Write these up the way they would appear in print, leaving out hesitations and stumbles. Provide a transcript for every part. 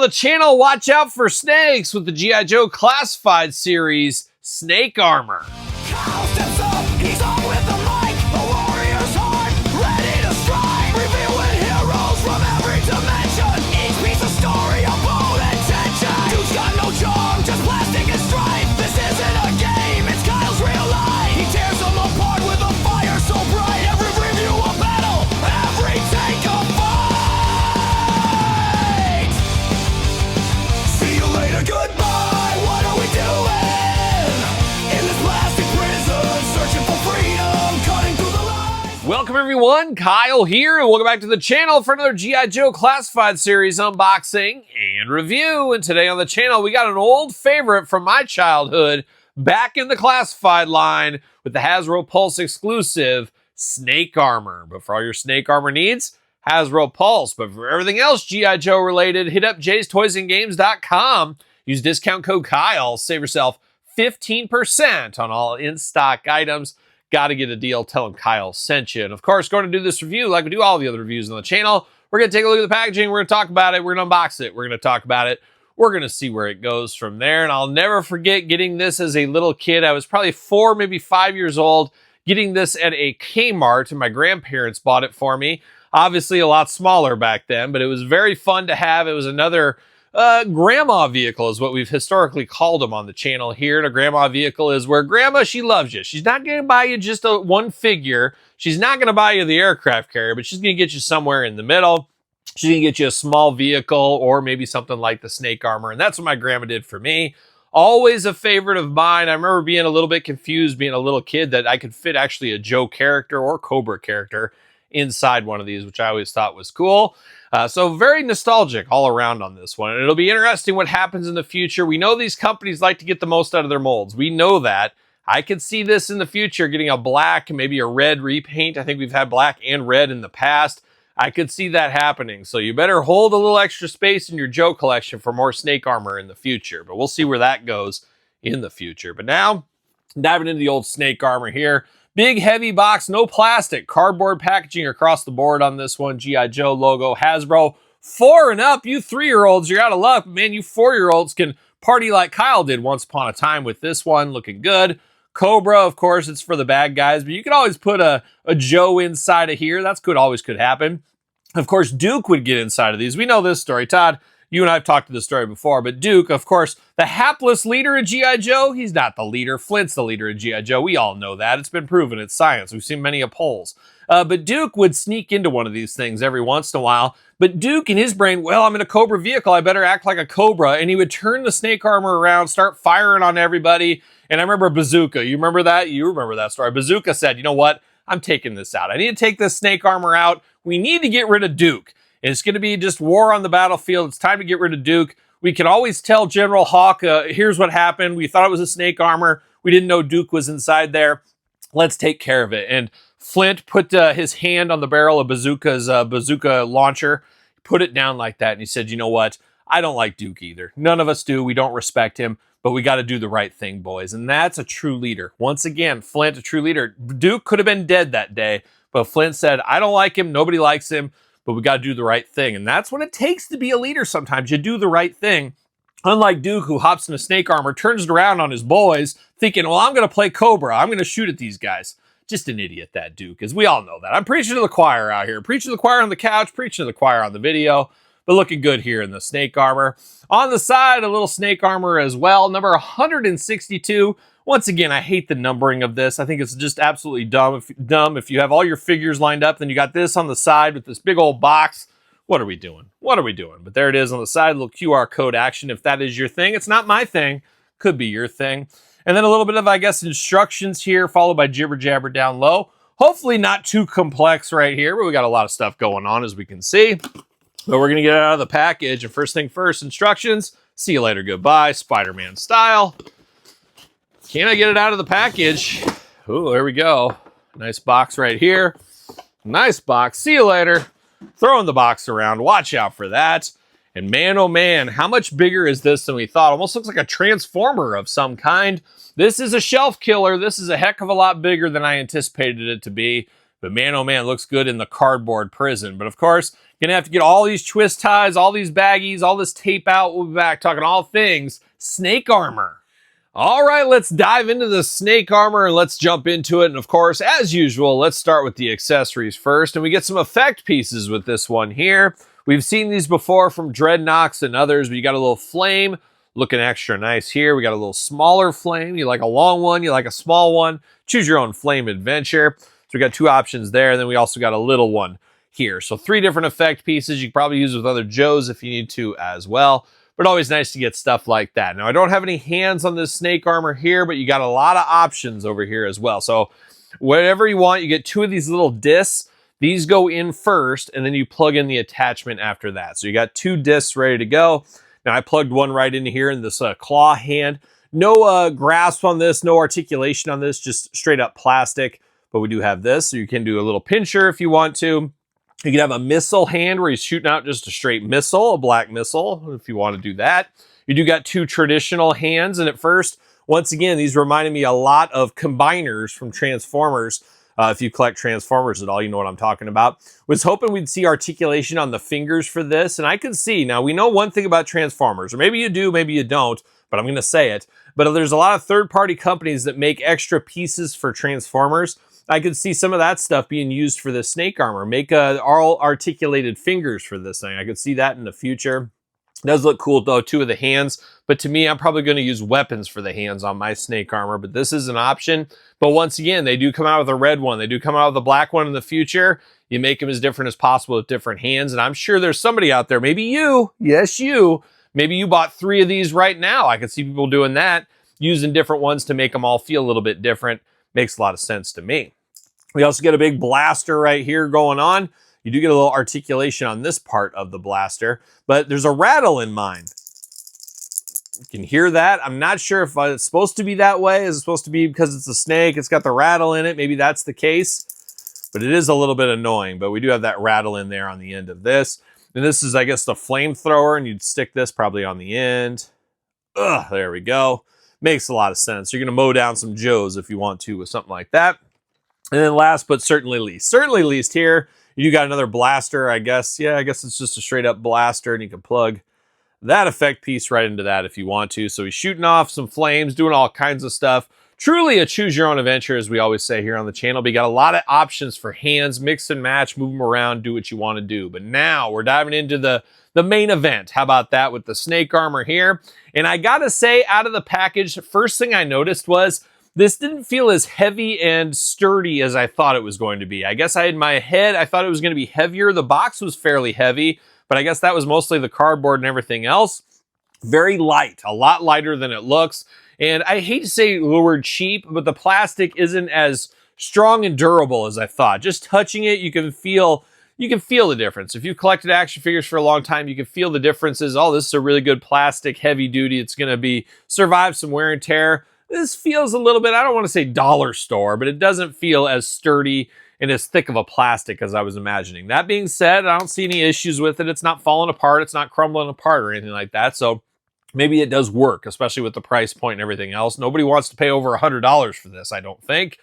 the channel, watch out for snakes with the G.I. Joe Classified series, Snake Armor. Kyle steps up, he's on with the mic, the warrior's heart, ready to strike, revealing heroes from every dimension, each piece of story, a bold intention. Dude's got no charm, just plastic and strife. This isn't a game, it's Kyle's real life. He tears them apart with a fire so bright, every review a battle, every take a fight. See you later, goodbye, what are we doing? Welcome everyone, Kyle here, and welcome back to the channel for another G.I. Joe Classified series unboxing and review. And today on the channel, we got an old favorite from my childhood back in the Classified line with the Hasbro Pulse exclusive, Snake Armor. But for all your Snake Armor needs, Hasbro Pulse. But for everything else G.I. Joe related, hit up jaystoysandgames.com. Use discount code Kyle, save yourself 15% on all in-stock items. Got to get a deal. Tell them Kyle sent you. And of course, going to do this review like we do all the other reviews on the channel. We're going to take a look at the packaging. We're going to talk about it. We're going to unbox it. We're going to talk about it. We're going to see where it goes from there. And I'll never forget getting this as a little kid. I was probably 4, maybe 5 years old, getting this at a Kmart, and my grandparents bought it for me. Obviously a lot smaller back then, but it was very fun to have. It was another grandma vehicle is what we've historically called them on the channel here. And a grandma vehicle is where grandma, she loves you. She's not going to buy you just one figure. She's not going to buy you the aircraft carrier, but she's going to get you somewhere in the middle. She's going to get you a small vehicle or maybe something like the Snake Armor. And that's what my grandma did for me. Always a favorite of mine. I remember being a little bit confused being a little kid that I could fit actually a Joe character or Cobra character inside one of these, which I always thought was cool. So very nostalgic all around on this one. And it'll be interesting what happens in the future. We know these companies like to get the most out of their molds. We know that. I could see this in the future getting a black and maybe a red repaint. I think we've had black and red in the past. I could see that happening. So you better hold a little extra space in your Joe collection for more Snake Armor in the future. But we'll see where that goes in the future. But now, diving into the old Snake Armor here. Big, heavy box, no plastic, cardboard packaging across the board on this one. G.I. Joe logo, Hasbro. 4 and up, you 3-year-olds, you're out of luck. Man, you 4-year-olds can party like Kyle did once upon a time with this one. Looking good. Cobra, of course, it's for the bad guys, but you can always put a Joe inside of here. That's good, always could happen. Of course, Duke would get inside of these. We know this story. Todd, you and I have talked to this story before, but Duke, of course, the hapless leader of G.I. Joe, he's not the leader. Flint's the leader of G.I. Joe. We all know that. It's been proven. It's science. We've seen many polls. But Duke would sneak into one of these things every once in a while. But Duke, in his brain, well, I'm in a Cobra vehicle. I better act like a Cobra. And he would turn the Snake Armor around, start firing on everybody. And I remember Bazooka. You remember that? You remember that story. Bazooka said, you know what? I'm taking this out. I need to take this Snake Armor out. We need to get rid of Duke. It's going to be just war on the battlefield. It's time to get rid of Duke. We can always tell General Hawk, here's what happened. We thought it was a Snake Armor. We didn't know Duke was inside there. Let's take care of it. And Flint put his hand on the barrel of Bazooka's bazooka launcher, put it down like that, and he said, you know what? I don't like Duke either. None of us do. We don't respect him, but we got to do the right thing, boys. And that's a true leader. Once again, Flint, a true leader. Duke could have been dead that day, but Flint said, I don't like him. Nobody likes him. But we got to do the right thing. And that's what it takes to be a leader sometimes. You do the right thing. Unlike Duke, who hops into Snake Armor, turns it around on his boys, thinking, well, I'm going to play Cobra. I'm going to shoot at these guys. Just an idiot, that Duke, as we all know that. I'm preaching to the choir out here. Preaching to the choir on the couch, preaching to the choir on the video. But looking good here in the Snake Armor. On the side, a little Snake Armor as well. Number 162. Once again, I hate the numbering of this. I think it's just absolutely dumb. If you have all your figures lined up, then you got this on the side with this big old box. What are we doing? What are we doing? But there it is on the side, little QR code action. If that is your thing, it's not my thing. Could be your thing. And then a little bit of, I guess, instructions here, followed by jibber jabber down low. Hopefully not too complex right here, but we got a lot of stuff going on, as we can see. But we're going to get it out of the package. And first thing first, instructions. See you later, goodbye, Spider-Man style. Can I get it out of the package? Oh, there we go. Nice box right here. Nice box. See you later. Throwing the box around. Watch out for that. And man, oh man, how much bigger is this than we thought? Almost looks like a transformer of some kind. This is a shelf killer. This is a heck of a lot bigger than I anticipated it to be. But man, oh man, looks good in the cardboard prison. But of course, Gonna have to get all these twist ties, all these baggies, all this tape out. We'll be back talking all things snake armor. All right, let's dive into the snake armor and let's jump into it. And of course, as usual, let's start with the accessories first. And we get some effect pieces with this one here. We've seen these before from Dreadnoks and others, but you got a little flame looking extra nice here. We got a little smaller flame. You like a long one, you like a small one. Choose your own flame adventure. So we got two options there. And then we also got a little one here. So 3 different effect pieces. You can probably use with other GIJOEs if you need to as well. But always nice to get stuff like that. Now, I don't have any hands on this snake armor here, but you got a lot of options over here as well. So whatever you want, you get 2 of these little discs. These go in first, and then you plug in the attachment after that. So you got 2 discs ready to go. Now, I plugged one right into here in this claw hand. No grasp on this, no articulation on this, just straight up plastic. But we do have this, so you can do a little pincher if you want to. You can have a missile hand where he's shooting out just a straight missile, a black missile, if you want to do that. You do got 2 traditional hands, and at first, once again, these reminded me a lot of combiners from Transformers. If you collect Transformers at all, you know what I'm talking about. Was hoping we'd see articulation on the fingers for this, and I could see. Now, we know one thing about Transformers, or maybe you do, maybe you don't, but I'm going to say it. But there's a lot of third-party companies that make extra pieces for Transformers. I could see some of that stuff being used for the snake armor. Make all articulated fingers for this thing. I could see that in the future. It does look cool though, 2 of the hands. But to me, I'm probably going to use weapons for the hands on my snake armor. But this is an option. But once again, they do come out with a red one. They do come out with a black one in the future. You make them as different as possible with different hands. And I'm sure there's somebody out there, maybe you, yes you, maybe you bought 3 of these right now. I could see people doing that, using different ones to make them all feel a little bit different. Makes a lot of sense to me. We also get a big blaster right here going on. You do get a little articulation on this part of the blaster, but there's a rattle in mine. You can hear that. I'm not sure if it's supposed to be that way. Is it supposed to be because it's a snake? It's got the rattle in it. Maybe that's the case, but it is a little bit annoying, but we do have that rattle in there on the end of this. And this is, I guess, the flamethrower, and you'd stick this probably on the end. Ugh, there we go. Makes a lot of sense. You're going to mow down some GIJOEs if you want to with something like that. And then last but certainly least here, you got another blaster, I guess. Yeah, I guess it's just a straight up blaster, and you can plug that effect piece right into that if you want to. So he's shooting off some flames, doing all kinds of stuff. Truly a choose your own adventure, as we always say here on the channel. But you got a lot of options for hands, mix and match, move them around, do what you want to do. But now we're diving into the main event. How about that with the snake armor here? And I gotta say, out of the package, first thing I noticed was this didn't feel as heavy and sturdy as I thought it was going to be. I guess in my head, I thought it was going to be heavier. The box was fairly heavy, but I guess that was mostly the cardboard and everything else. Very light, a lot lighter than it looks. And I hate to say the word cheap, but the plastic isn't as strong and durable as I thought. Just touching it, you can feel the difference. If you've collected action figures for a long time, you can feel the differences. Oh, this is a really good plastic, heavy duty. It's going to survive some wear and tear. This feels a little bit, I don't want to say dollar store, but it doesn't feel as sturdy and as thick of a plastic as I was imagining. That being said, I don't see any issues with it. It's not falling apart. It's not crumbling apart or anything like that. So maybe it does work, especially with the price point and everything else. Nobody wants to pay over $100 for this, I don't think.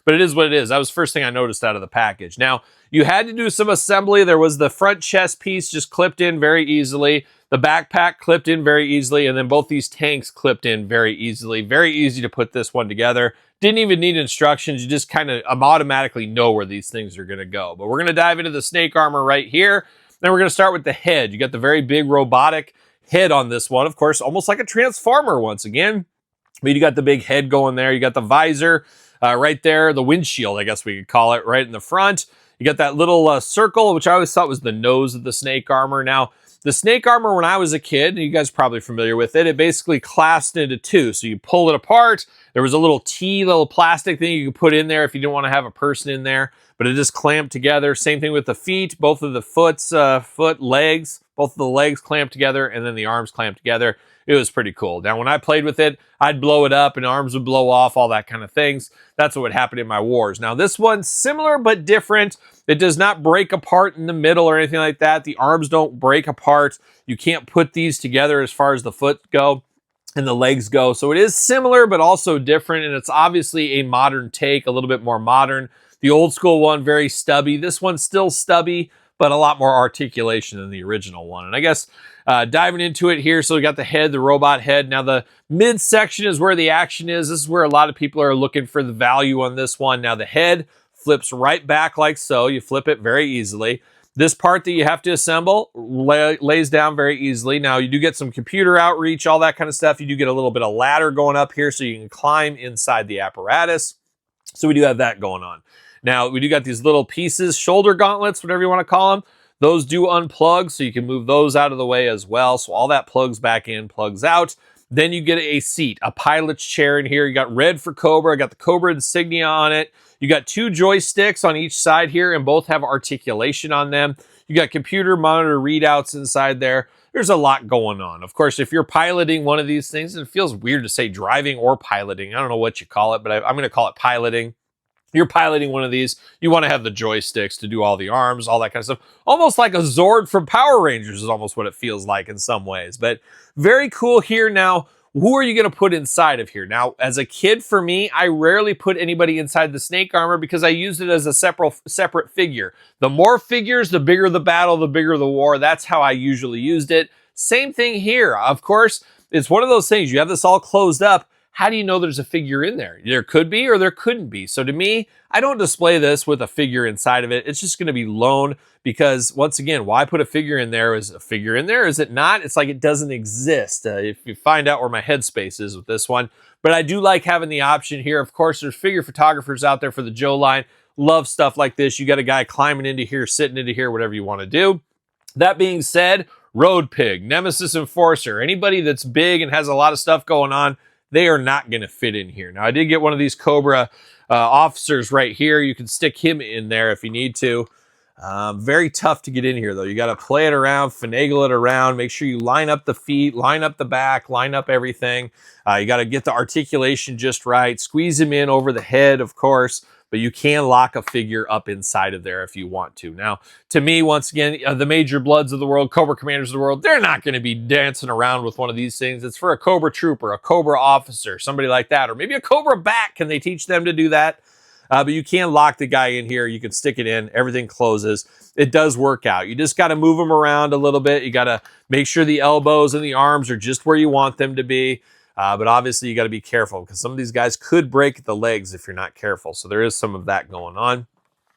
But it is what it is. That was the first thing I noticed out of the package. Now, you had to do some assembly. There was the front chest piece just clipped in very easily. The backpack clipped in very easily. And then both these tanks clipped in very easily. Very easy to put this one together. Didn't even need instructions. You just kind of automatically know where these things are going to go. But we're going to dive into the snake armor right here. Then we're going to start with the head. You got the very big robotic head on this one. Of course, almost like a transformer once again. But you got the big head going there. You got the visor right there. The windshield, I guess we could call it, right in the front. You got that little circle, which I always thought was the nose of the snake armor. Now, the snake armor, when I was a kid, and you guys are probably familiar with it, it basically clasped into 2. So you pull it apart. There was a little little plastic thing you could put in there if you didn't want to have a person in there, but it just clamped together. Same thing with the feet, both of the legs, both of the legs clamped together, and then the arms clamped together. It was pretty cool. Now, when I played with it, I'd blow it up and arms would blow off, all that kind of things. That's what would happen in my wars. Now, this one's similar but different. It does not break apart in the middle or anything like that. The arms don't break apart. You can't put these together as far as the foot go and the legs go. So it is similar but also different, and it's obviously a modern take, a little bit more modern. The old school one, very stubby. This one's still stubby, but a lot more articulation than the original one. And I guess diving into it here, so we got the head, the robot head. Now the midsection is where the action is. This is where a lot of people are looking for the value on this one. Now the head flips right back like so. You flip it very easily. This part that you have to assemble lays down very easily. Now you do get some computer outreach, all that kind of stuff. You do get a little bit of ladder going up here so you can climb inside the apparatus. So we do have that going on. Now we do got these little pieces, shoulder gauntlets, whatever you want to call them. Those do unplug, so you can move those out of the way as well. So all that plugs back in, plugs out. Then you get a seat, a pilot's chair in here. You got red for Cobra, got the Cobra insignia on it. You got 2 joysticks on each side here, and both have articulation on them. You got computer monitor readouts inside there. There's a lot going on. Of course, if you're piloting one of these things, it feels weird to say driving or piloting. I don't know what you call it, but I'm going to call it piloting. You're piloting one of these, you want to have the joysticks to do all the arms, all that kind of stuff. Almost like a Zord from Power Rangers is almost what it feels like in some ways. But very cool here. Now, who are you going to put inside of here? Now, as a kid, for me, I rarely put anybody inside the snake armor because I used it as a separate figure. The more figures, the bigger the battle, the bigger the war. That's how I usually used it. Same thing here. Of course, it's one of those things. You have this all closed up. How do you know there's a figure in there? There could be or there couldn't be. So to me, I don't display this with a figure inside of it. It's just going to be lone because, once again, why put a figure in there? Is a figure in there? Is it not? It's like it doesn't exist. If you find out where my headspace is with this one. But I do like having the option here. Of course, there's figure photographers out there for the Joe line. Love stuff like this. You got a guy climbing into here, sitting into here, whatever you want to do. That being said, Road Pig, Nemesis Enforcer, anybody that's big and has a lot of stuff going on, they are not going to fit in here. Now, I did get one of these Cobra officers right here. You can stick him in there if you need to. Very tough to get in here, though. You got to play it around, finagle it around, make sure you line up the feet, line up the back, line up everything. You got to get the articulation just right. Squeeze him in over the head, of course, but you can lock a figure up inside of there if you want to. Now, to me, once again, the Major Bloods of the world, Cobra Commanders of the world, they're not going to be dancing around with one of these things. It's for a Cobra Trooper, a Cobra Officer, somebody like that, or maybe a Cobra Bat. Can they teach them to do that? But you can lock the guy in here. You can stick it in. Everything closes. It does work out. You just got to move them around a little bit. You got to make sure the elbows and the arms are just where you want them to be. But obviously, you got to be careful because some of these guys could break the legs if you're not careful. So there is some of that going on.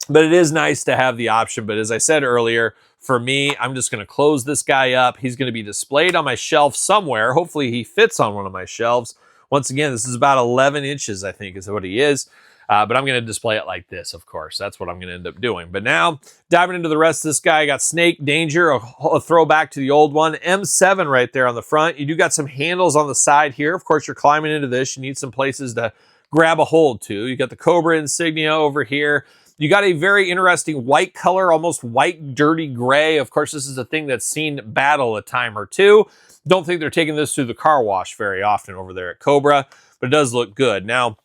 But it is nice to have the option. But as I said earlier, for me, I'm just going to close this guy up. He's going to be displayed on my shelf somewhere. Hopefully, he fits on one of my shelves. Once again, this is about 11 inches, I think, is what he is. But I'm going to display it like this, of course. That's what I'm going to end up doing. But now, diving into the rest of this guy, I got Snake Danger, a throwback to the old one. M7 right there on the front. You do got some handles on the side here. Of course, you're climbing into this. You need some places to grab a hold to. You got the Cobra insignia over here. You got a very interesting white color, almost white, dirty gray. Of course, this is a thing that's seen battle a time or two. Don't think they're taking this through the car wash very often over there at Cobra, but it does look good. Now,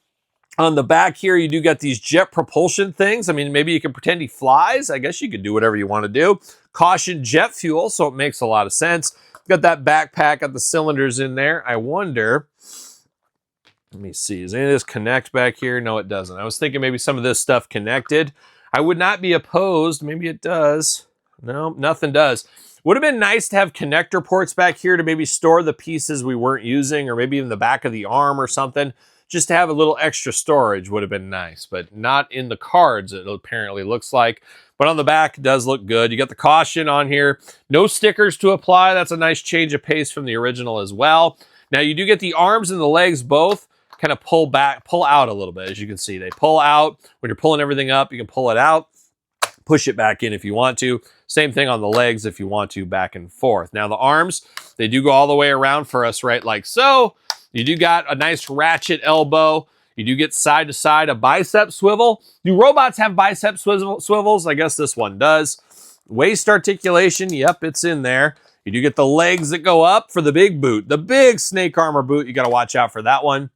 on the back here, you do got these jet propulsion things. I mean, maybe you can pretend he flies. I guess you could do whatever you want to do. Caution jet fuel, so it makes a lot of sense. Got that backpack, got the cylinders in there. I wonder, let me see, does any of this connect back here? No, it doesn't. I was thinking maybe some of this stuff connected. I would not be opposed. Maybe it does. No, nothing does. Would have been nice to have connector ports back here to maybe store the pieces we weren't using, or maybe in the back of the arm or something. Just to have a little extra storage would have been nice, but not in the cards, it apparently looks like. But on the back, it does look good. You got the caution on here. No stickers to apply. That's a nice change of pace from the original as well. Now, you do get the arms and the legs both kind of pull out a little bit. As you can see, they pull out. When you're pulling everything up, you can pull it out, push it back in if you want to. Same thing on the legs if you want to, back and forth. Now, the arms, they do go all the way around for us, right, like so. You do got a nice ratchet elbow. You do get side to side a bicep swivel. Do robots have bicep swivels? I guess this one does. Waist articulation, yep, it's in there. You do get the legs that go up for the big boot. The big snake armor boot, you got to watch out for that one.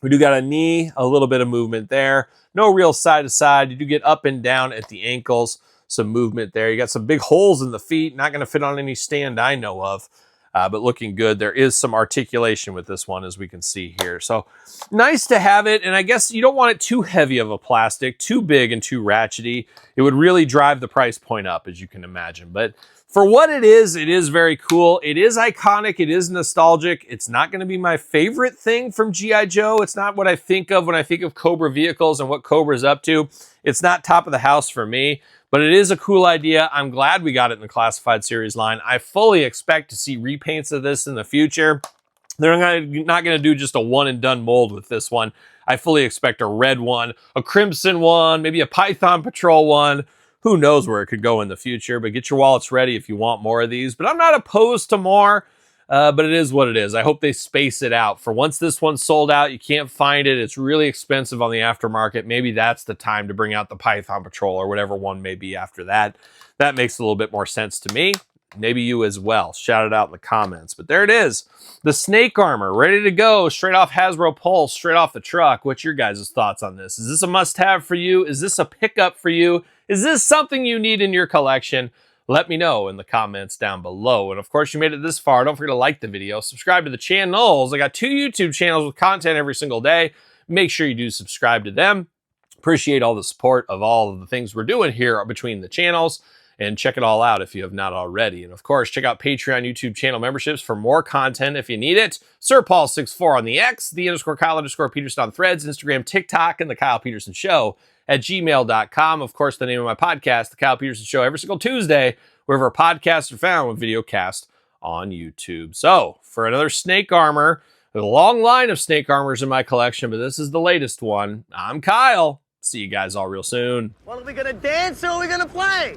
We do got a knee, a little bit of movement there. No real side to side. You do get up and down at the ankles. Some movement there. You got some big holes in the feet. Not going to fit on any stand I know of. but looking good. There is some articulation with this one, as we can see here. So nice to have it, and I guess you don't want it too heavy of a plastic, too big and too ratchety. It would really drive the price point up, as you can imagine. But for what it is very cool. It is iconic. It is nostalgic. It's not going to be my favorite thing from G.I. Joe. It's not what I think of when I think of Cobra vehicles and what Cobra's up to. It's not top of the house for me, but it is a cool idea. I'm glad we got it in the Classified Series line. I fully expect to see repaints of this in the future. They're not going to do just a one-and-done mold with this one. I fully expect a red one, a crimson one, maybe a Python Patrol one. Who knows where it could go in the future, but get your wallets ready if you want more of these. But I'm not opposed to more, but it is what it is. I hope they space it out. For once this one's sold out, you can't find it. It's really expensive on the aftermarket. Maybe that's the time to bring out the Python Patrol or whatever one may be after that. That makes a little bit more sense to me. Maybe you as well. Shout it out in the comments. But there it is. The snake armor, ready to go, straight off Hasbro Pulse, straight off the truck. What's your guys' thoughts on this? Is this a must-have for you? Is this a pickup for you? Is this something you need in your collection? Let me know in the comments down below. And of course, you made it this far. Don't forget to like the video. Subscribe to the channels. I got 2 YouTube channels with content every single day. Make sure you do subscribe to them. Appreciate all the support of all of the things we're doing here between the channels. And check it all out if you have not already. And of course, check out Patreon YouTube channel memberships for more content if you need it. SirPaul64 on the X, _Kyle_Peterson on Threads, Instagram, TikTok, and The Kyle Peterson Show at gmail.com. Of course, the name of my podcast, The Kyle Peterson Show, every single Tuesday, wherever podcasts are found, with video cast on YouTube. So, for another snake armor, there's a long line of snake armors in my collection, but this is the latest one. I'm Kyle. See you guys all real soon. Well, are we gonna dance or are we gonna play?